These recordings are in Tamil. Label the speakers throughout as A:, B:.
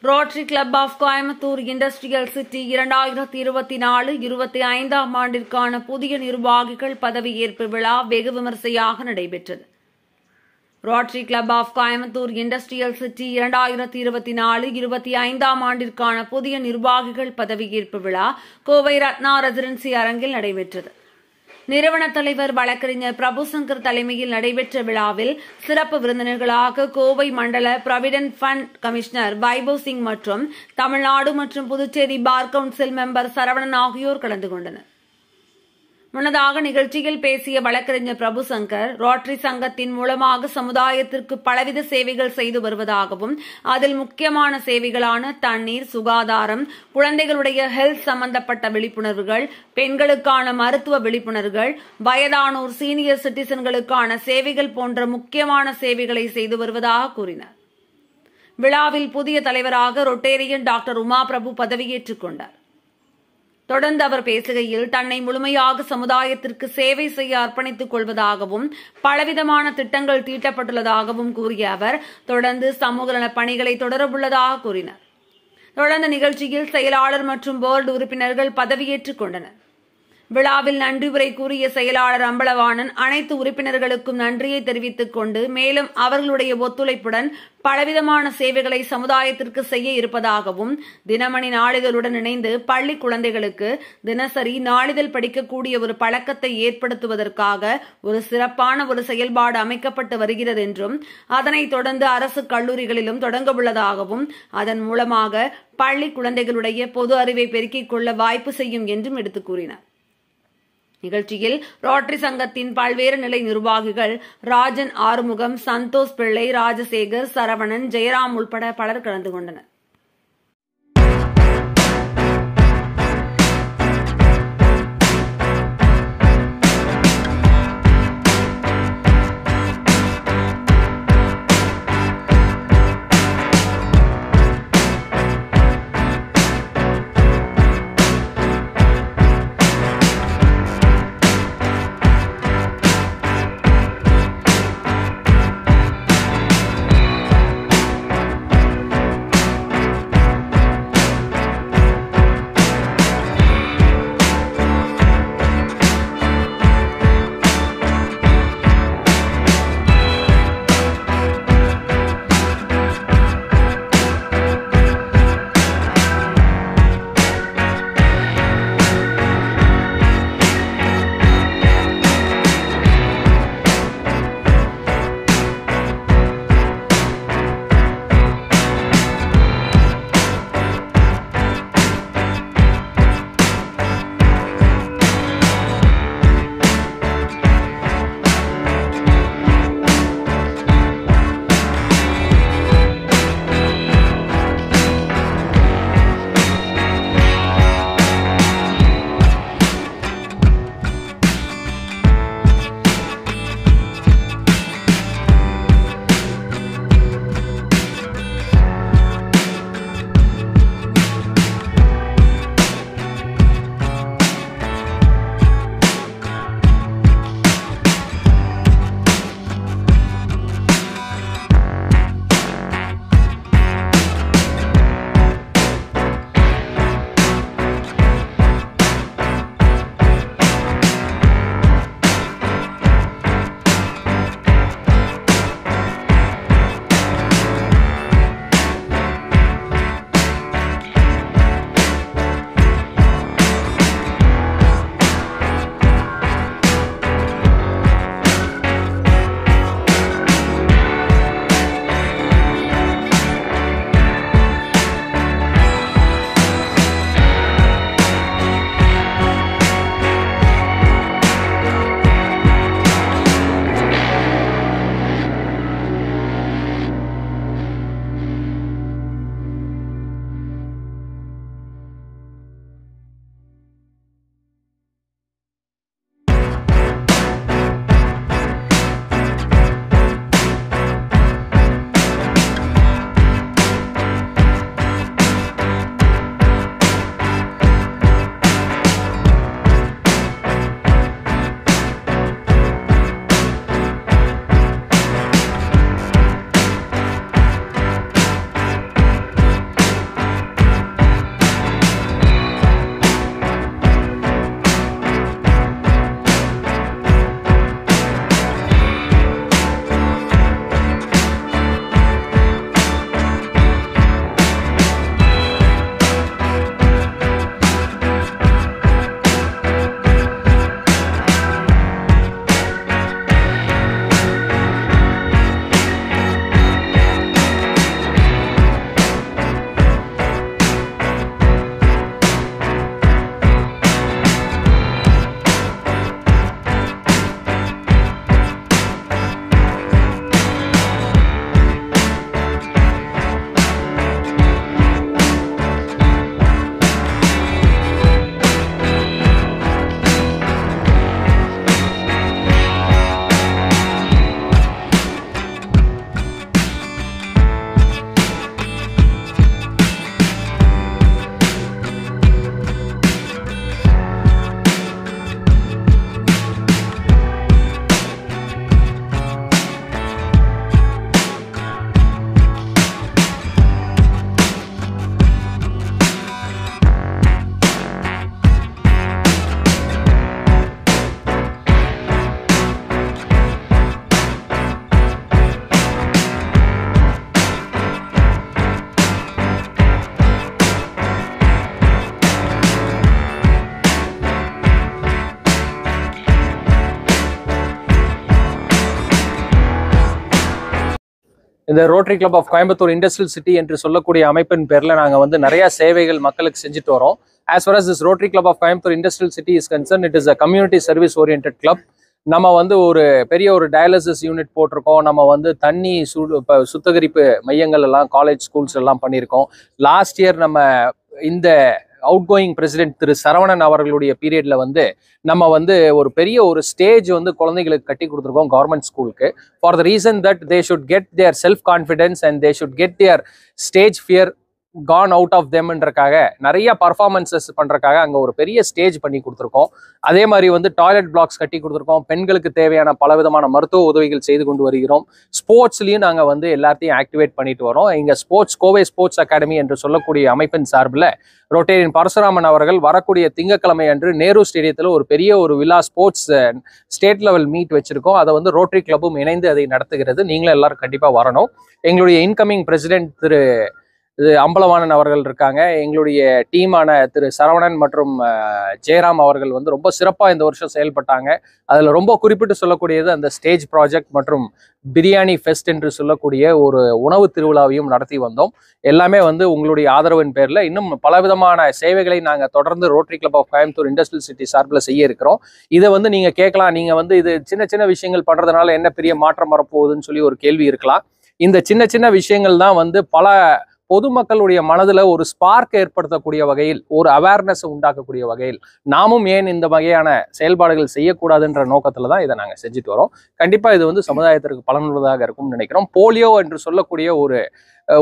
A: Rotary club of Coimbatore industrial city 2024-25 ஆண்டிற்கான புதிய நிர்வாகிகள் பதவியேற்பு விழா வெகு விமரிசையாக நடைபெற்றது. Rotary club of Coimbatore industrial city 2024-25 ஆண்டிற்கான புதிய நிர்வாகிகள் பதவியேற்பு விழா கோவை ரத்னா ரெசிடென்சி அரங்கில் நடைபெற்றது. நிறுவன தலைவர் வழக்கறிஞர் பிரபுசங்கர் தலைமையில் நடைபெற்ற விழாவில் சிறப்பு விருந்தினர்களாக கோவை மண்டல provident fund commissioner Vaibhav Singh மற்றும் தமிழ்நாடு மற்றும் Puducherry bar council member Saravanan ஆகியோர் கலந்து கொண்டனர். முன்னதாக நிகழ்ச்சியில் பேசிய வழக்கறிஞர் பிரபுசங்கர், ரோட்டரி சங்கத்தின் மூலமாக சமுதாயத்திற்கு பலவித சேவைகள் செய்து வருவதாகவும், அதில் முக்கியமான சேவைகளான தண்ணீர், சுகாதாரம், குழந்தைகளுடைய ஹெல்த் சம்பந்தப்பட்ட விழிப்புணர்வுகள், பெண்களுக்கான மருத்துவ விழிப்புணர்வுகள், வயதானோர் சீனியர் சிட்டிசன்களுக்கான சேவைகள் போன்ற முக்கியமான சேவைகளை செய்து வருவதாக கூறினார். விழாவில் புதிய தலைவராக ரொட்டேரியன் டாக்டர் உமா பிரபு பதவியேற்றுக் கொண்டார். தொடர்ந்து அவர் பேசுகையில், தன்னை முழுமையாக சமுதாயத்திற்கு சேவை செய்ய அர்ப்பணித்துக் கொள்வதாகவும் பலவிதமான திட்டங்கள் தீட்டப்பட்டுள்ளதாகவும் கூறிய அவர் தொடர்ந்து சமூக நலப் பணிகளை தொடரவுள்ளதாக கூறினார். தொடர்ந்து நிகழ்ச்சியில் செயலாளர் மற்றும் போர்டு உறுப்பினர்கள் பதவியேற்றுக் கொண்டனர். விழாவில் நன்றி உரை கூறிய செயலாளர் அம்பலவாணன் அனைத்து உறுப்பினர்களுக்கும் நன்றியை தெரிவித்துக் கொண்டு, மேலும் அவர்களுடைய ஒத்துழைப்புடன் பலவிதமான சேவைகளை சமுதாயத்திற்கு செய்ய இருப்பதாகவும், தினமணி நாளிதழுடன் இணைந்து பள்ளி குழந்தைகளுக்கு தினசரி நாளிதழ் படிக்கக்கூடிய ஒரு பழக்கத்தை ஏற்படுத்துவதற்காக ஒரு சிறப்பான ஒரு செயல்பாடு அமைக்கப்பட்டு வருகிறது என்றும், அதனைத் தொடர்ந்து அரசு கல்லூரிகளிலும் தொடங்க உள்ளதாகவும், அதன் மூலமாக பள்ளி குழந்தைகளுடைய பொது அறிவை பெருக்கிக் கொள்ள வாய்ப்பு செய்யும் என்றும் எடுத்துக் கூறினார். நிகழ்ச்சியில் ரோட்டரி சங்கத்தின் பல்வேறு நிலை நிர்வாகிகள் ராஜன் ஆறுமுகம், சந்தோஷ் பிள்ளை, ராஜசேகர், சரவணன், ஜெயராம் உள்பட பலர் கலந்து கொண்டனர்.
B: இந்த rotary club of Coimbatore industrial city என்று சொல்லக்கூடிய அமைப்பின் பேரில் நாங்கள் வந்து நிறைய சேவைகள் மக்களுக்கு செஞ்சுட்டு வரோம். As far as this rotary club of Coimbatore industrial city is concern, it is a community service oriented club. நம்ம வந்து ஒரு பெரிய ஒரு டயாலிசிஸ் யூனிட் போட்டிருக்கோம். நம்ம வந்து தண்ணி சுத்திகரிப்பு மையங்கள் எல்லாம் காலேஜ் ஸ்கூல்ஸ் எல்லாம் பண்ணியிருக்கோம். லாஸ்ட் இயர் நம்ம இந்த அவுட் கோயிங் பிரசிடென்ட் திரு சரவணன் அவர்களுடைய பீரியட்ல வந்து நம்ம வந்து ஒரு பெரிய ஒரு ஸ்டேஜ் வந்து குழந்தைகளுக்கு கட்டி கொடுத்துருக்கோம் கவர்மெண்ட் ஸ்கூலுக்கு. For the reason that they should get their self confidence and they should get their stage fear gone out of தெம்ன்றக்காக நிறைய பர்ஃபார்மன்சஸ் பண்றதுக்காக அங்கே ஒரு பெரிய ஸ்டேஜ் பண்ணி கொடுத்துருக்கோம். அதே மாதிரி வந்து டாய்லெட் பிளாக்ஸ் கட்டி கொடுத்துருக்கோம். பெண்களுக்கு தேவையான பலவிதமான மருத்துவ உதவிகள் செய்து கொண்டு வருகிறோம். ஸ்போர்ட்ஸ்லையும் நாங்கள் வந்து எல்லாத்தையும் ஆக்டிவேட் பண்ணிட்டு வரோம். இங்கே கோவை ஸ்போர்ட்ஸ் அகாடமி என்று சொல்லக்கூடிய அமைப்பின் சார்பில் ரொட்டேரியன் பரசுராமன் அவர்கள் வரக்கூடிய திங்கட்கிழமை அன்று நேரு ஸ்டேடியத்தில் ஒரு பெரிய ஒரு விழா ஸ்போர்ட்ஸ் ஸ்டேட் லெவல் மீட் வச்சிருக்கோம். அதை வந்து ரோட்டரி கிளப்பும் இணைந்து அதை நடத்துகிறது. நீங்களும் எல்லாரும் கண்டிப்பாக வரணும். எங்களுடைய இன்கமிங் பிரசிடென்ட் திரு அம்பலவாணன் அவர்கள் இருக்காங்க. எங்களுடைய டீமான திரு சரவணன் மற்றும் ஜெயராம் அவர்கள் வந்து ரொம்ப சிறப்பாக இந்த வருஷம் செயல்பட்டாங்க. அதில் ரொம்ப குறிப்பிட்டு சொல்லக்கூடியது அந்த ஸ்டேஜ் ப்ராஜெக்ட் மற்றும் பிரியாணி ஃபெஸ்ட் என்று சொல்லக்கூடிய ஒரு உணவு திருவிழாவையும் நடத்தி வந்தோம். எல்லாமே வந்து உங்களுடைய ஆதரவின் பேரில் இன்னும் பலவிதமான சேவைகளை நாங்கள் தொடர்ந்து rotary club of Coimbatore industrial city சார்பில் செய்ய இருக்கிறோம். இதை வந்து நீங்கள் கேட்கலாம், நீங்கள் வந்து இது சின்ன சின்ன விஷயங்கள் பண்ணுறதுனால என்ன பெரிய மாற்றம் வரப்போகுதுன்னு சொல்லி ஒரு கேள்வி இருக்கலாம். இந்த சின்ன சின்ன விஷயங்கள் தான் வந்து பல பொதுமக்களுடைய மனதில் ஒரு ஸ்பார்க் ஏற்படுத்தக்கூடிய வகையில், ஒரு அவேர்னஸ் உண்டாக்கக்கூடிய வகையில் நாமும் ஏன் இந்த வகையான செயல்பாடுகள் செய்யக்கூடாதுன்ற நோக்கத்தில் தான் இதை நாங்கள் செஞ்சுட்டு வரோம். கண்டிப்பாக இது வந்து சமுதாயத்திற்கு பலனுள்ளதாக இருக்கும்னு நினைக்கிறோம். போலியோ என்று சொல்லக்கூடிய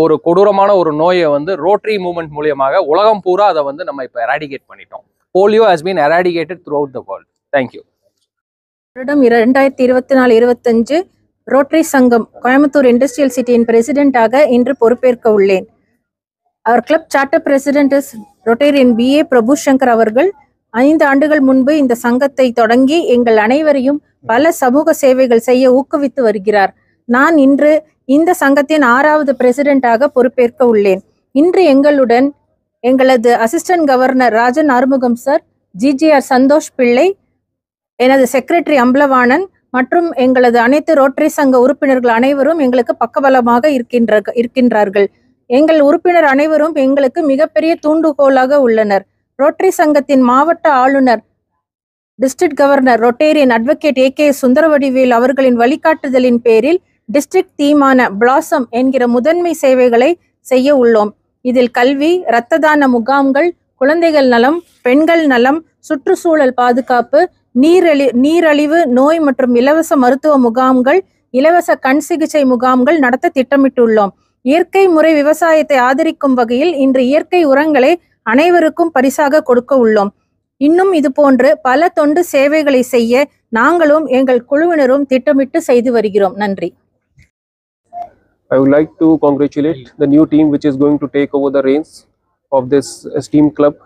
B: ஒரு கொடூரமான ஒரு நோயை வந்து ரோட்டரி மூவ்மெண்ட் மூலியமாக உலகம் பூரா அதை வந்து நம்ம இப்போ எராடிகேட் பண்ணிட்டோம். Polio has been eradicated throughout the world. Thank you.
C: 2024-25 Rotary சங்கம் கோயம்புத்தூர் இண்டஸ்ட்ரியல் சிட்டியின் பிரசிடென்டாக இன்று பொறுப்பேற்க உள்ளேன். அவர் club charter president Rotarian BA Prabhu Shankar அவர்கள் 5 ஆண்டுகள் முன்பு இந்த சங்கத்தை தொடங்கி எங்கள் அனைவரையும் பல சமூக சேவைகள் செய்ய ஊக்குவித்து வருகிறார். நான் இன்று இந்த சங்கத்தின் 6வது பிரசிடென்டாக பொறுப்பேற்க உள்ளேன். இன்று எங்களுடன் எங்களது assistant governor Rajan Arumugam sir, GGR Santhosh Pillai, எனது செக்ரட்டரி அம்பலவாணன் மற்றும் எங்களது அனைத்து ரோட்டரி சங்க உறுப்பினர்கள் அனைவரும் எங்களுக்கு பக்கபலமாக இருக்கின்றார்கள். எங்கள் உறுப்பினர் அனைவரும் எங்களுக்கு மிகப்பெரிய தூண்டுகோலாக உள்ளனர். ரோட்டரி சங்கத்தின் மாவட்ட ஆளுநர், district governor Rotarian advocate AK Sundaravadivel அவர்களின் வழிகாட்டுதலின் பேரில் டிஸ்ட்ரிக்ட் தீமான பிளாசம் என்கிற முதன்மை சேவைகளை செய்ய உள்ளோம். இதில் கல்வி, இரத்த தான முகாம்கள், குழந்தைகள் நலம், பெண்கள் நலம், சுற்றுச்சூழல் பாதுகாப்பு, நீரழிவு நோய் மற்றும் இலவச மருத்துவ முகாம்கள், இலவச கண் சிகிச்சை முகாம்கள் நடத்த திட்டமிட்டுள்ளோம். இயற்கை முறை விவசாயத்தை ஆதரிக்கும் வகையில் இன்று இயற்கை உரங்களை அனைவருக்கும் பரிசாக கொடுக்க உள்ளோம். இன்னும் இது போன்று பல தொண்டு சேவைகளை செய்ய நாங்களும் எங்கள் குழுவினரும் திட்டமிட்டு செய்து வருகிறோம். நன்றி.
D: I would like to congratulate the new team which is going to take over the reins of this esteemed club.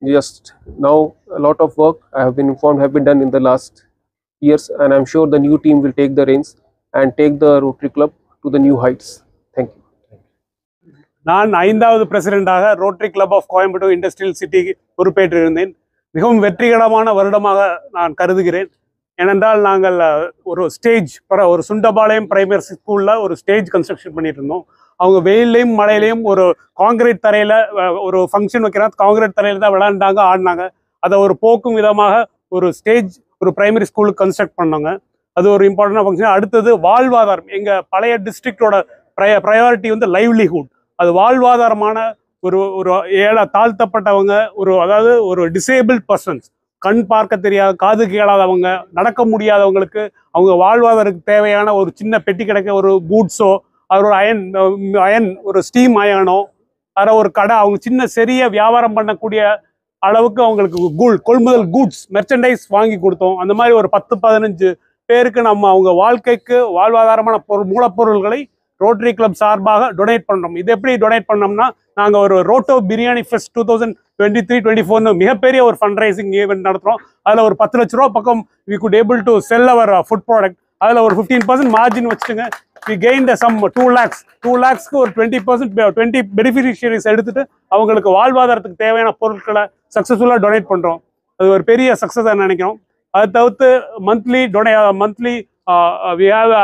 D: Just now a lot of work I have been informed have been done in the last years, and I'm sure the new team will take the reins and take the Rotary Club to the new heights. Thank you.
E: நான் 5வது பிரசிடென்டாக Rotary club of Coimbatore industrial city பொறுப்பேற்றிருந்தேன். மிகவும் வெற்றிகரமான வருடமாக நான் கருதுகிறேன். ஏனென்றால் நாங்கள் ஒரு சுண்டபாளையம் பிரைமரி ஸ்கூலில் ஒரு ஸ்டேஜ் கன்ஸ்ட்ரக்ஷன் பண்ணிட்டு இருந்தோம். அவங்க வெயிலையும் மழையிலையும் ஒரு காங்கிரீட் தரையில் ஒரு ஃபங்க்ஷன் வைக்கிறாங்க, காங்கிரீட் தரையில் தான் விளையாண்டாங்க, ஆடினாங்க. அதை ஒரு போக்கும் விதமாக ஒரு பிரைமரி ஸ்கூலுக்கு கன்ஸ்ட்ரக்ட் பண்ணாங்க. அது ஒரு இம்பார்ட்டன்டான ஃபங்க்ஷன். அடுத்தது வாழ்வாதாரம். எங்கள் பழைய டிஸ்ட்ரிக்டோட ப்ரையாரிட்டி வந்து லைவ்லிஹுட். அது வாழ்வாதாரமான ஒரு தாழ்த்தப்பட்டவங்க, அதாவது ஒரு டிசேபிள்ட் பர்சன்ஸ், கண் பார்க்க தெரியாத, காது கேளாதவங்க, நடக்க முடியாதவங்களுக்கு அவங்க வாழ்வாதாரத்துக்கு தேவையான ஒரு சின்ன பெட்டி கிடைக்க ஒரு கூட்ஸோ, அவர் ஒரு அயன் ஒரு ஸ்டீம் அயனோ, அதில் ஒரு கடை, அவங்க சின்ன சிறிய வியாபாரம் பண்ணக்கூடிய அளவுக்கு அவங்களுக்கு கொள்முதல் கூட்ஸ் மெர்ச்சன்டைஸ் வாங்கி கொடுத்தோம். அந்த மாதிரி ஒரு 10-15 பேருக்கு நம்ம அவங்க வாழ்க்கைக்கு வாழ்வாதாரமான மூலப்பொருள்களை ரோட்டரி கிளப் சார்பாக டொனேட் பண்ணுறோம். இது எப்படி டொனேட் பண்ணோம்னா, நாங்கள் ஒரு ரோட்டோ பிரியாணி ஃபெஸ்ட் 2023-24 மிகப்பெரிய ஒரு ஃபண்ட் ரைசிங் ஈவெண்ட் நடத்துகிறோம். அதில் ஒரு 10 லட்ச ரூபா பக்கம் we could able to sell our food product. அதில் ஒரு 15% மார்ஜின் வச்சுட்டுங்க. வி கெயின் த சம் 2 lakhsக்கு ஒரு 20% பெனிஃபிஷியரிஸ் எடுத்துட்டு அவங்களுக்கு வாழ்வாதாரத்துக்கு தேவையான பொருட்களை சக்ஸஸ்ஃபுல்லாக டொனேட் பண்ணுறோம். அது ஒரு பெரிய சக்ஸஸாக நினைக்கிறோம். அதை தவிர்த்து monthly we have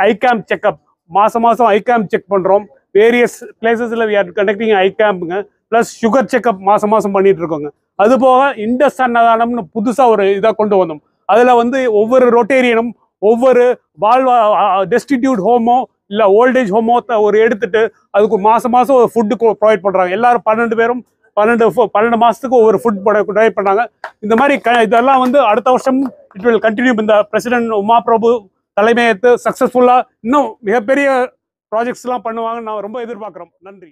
E: eye camp checkup. மாதம் ஐ கேம்ப் செக் பண்ணுறோம். வேரியஸ் பிளேசஸில் வி ஆர் கண்டக்டிங் ஐ கேம்புங்க. ப்ளஸ் சுகர் செக்அப் மாதம் பண்ணிட்டு இருக்கோங்க. அதுபோக இண்டஸ் அன்னதானம்னு புதுசாக ஒரு இதாக கொண்டு வந்தோம். அதில் வந்து ஒவ்வொரு ரொட்டேரியனும் ஒவ்வொரு டெஸ்டிடியூட் ஹோமோ இல்லை ஓல்டேஜ் ஹோமோ ஒரு எடுத்துட்டு அதுக்கு மாதம் ஒரு ஃபுட்டு ப்ரொவைட் பண்ணுறாங்க. எல்லாரும் 12 பேரும் 12 மாதத்துக்கு ஒவ்வொரு ஃபுட் ப்ரொவைட் பண்ணாங்க. இந்த மாதிரி இதெல்லாம் வந்து அடுத்த வருஷம் இட் வில் கண்டினியூ. இந்த பிரசிடென்ட் உமா பிரபு தலைமையேற்று சக்ஸஸ்ஃபுல்லாக இன்னும் மிகப்பெரிய ப்ராஜெக்ட்ஸ்லாம் பண்ணுவாங்கன்னு நான் ரொம்ப எதிர்பார்க்குறோம். நன்றி.